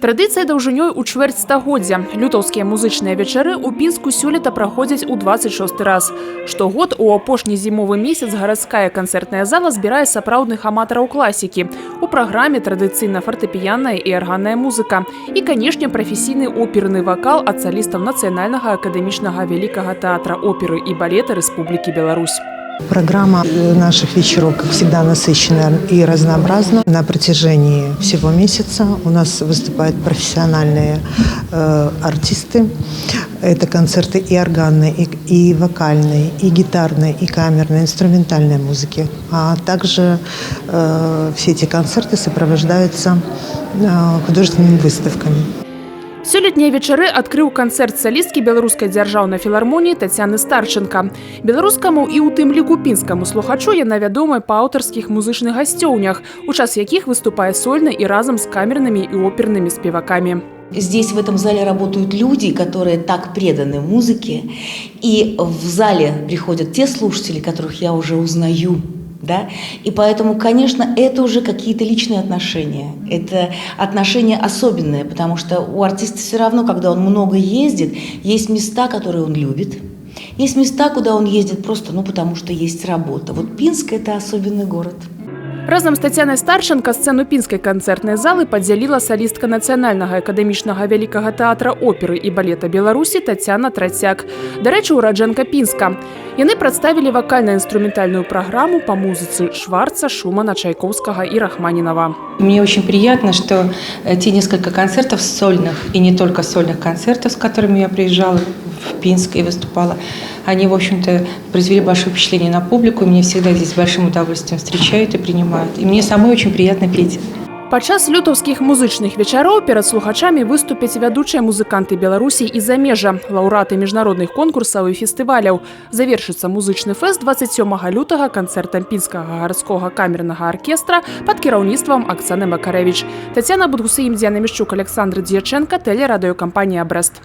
Традыцыя даўжынёй у чвэрць стагоддзя. Лютаўскія музычныя вечары ў Пінску сёлета праходзяць у 26-й раз. Штогод у апошні зімовы месяц гарадская канцэртная зала збірае сапраўдных аматараў класікі. У праграме традыцыйна фартэпіянная і арганная музыка. І, канешне, прафесійны оперны вакал ад салістаў Нацыянальнага акадэмічнага вялікага тэатра оперы і балета Рэспублікі Беларусь. Программа наших вечеров, как всегда, насыщена и разнообразна. На протяжении всего месяца у нас выступают профессиональные артисты. Это концерты и органной, и вокальной, и гитарной, и камерной, инструментальной музыки. А также все эти концерты сопровождаются художественными выставками. Сёлетнія вечары адкрыў канцэрт салісткі беларускай дзяржаўнай філармоніі Тацяны Старченка. Беларускаму і ў тым ліку пінскаму слухачу яна вядомая па аўтарскіх музычных гасцёўнях, у час якіх выступае сольна і разам з камернымі і опернымі спевакамі. Здесь, в этом зале, работают люди, которые так преданы музыке. И в зале приходят те слушатели, которых я уже узнаю. Да? И поэтому, конечно, это уже какие-то личные отношения. Это отношения особенные, потому что у артиста все равно, когда он много ездит, есть места, которые он любит. Есть места, куда он ездит просто, потому что есть работа. Вот Пинск – это особенный город. Разам з Тацянай Старченка сцэну пінскай канцэртнай залы падзяліла салістка Нацыянальнага акадэмічнага вялікага тэатра оперы і балета Беларусі Тацяна Трацяк. Дарэчы, ураджэнка Пінска. Яны прадставілі вакальна-інструментальную праграму по музыцы Шварца, Шумана, Чайковскага и Рахманинова. Мне очень приятно, что те несколько концертов сольных, и не только сольных концертов, с которыми я приезжала в Пинск и выступала, они, в общем-то, произвели большое впечатление на публику. Меня всегда здесь с большим удовольствием встречают и принимают. И мне самой очень приятно петь. Падчас лютаўскіх музычных вечароў перад слухачамі выступяць вядучыя музыканты Беларусі і замежжа, лаўрэаты міжнародных конкурсаў і фестываляў. Завершыцца музычны фэст 27 лютага канцэртам пінскага гарадскога камернага аркестра пад кіраўніцтвам Аксаны Макарэвіч. Тацяна Будгусыім, Дзяна Мішчук, Александр Д'яченка, тэлерадыёкампанія «Брэст».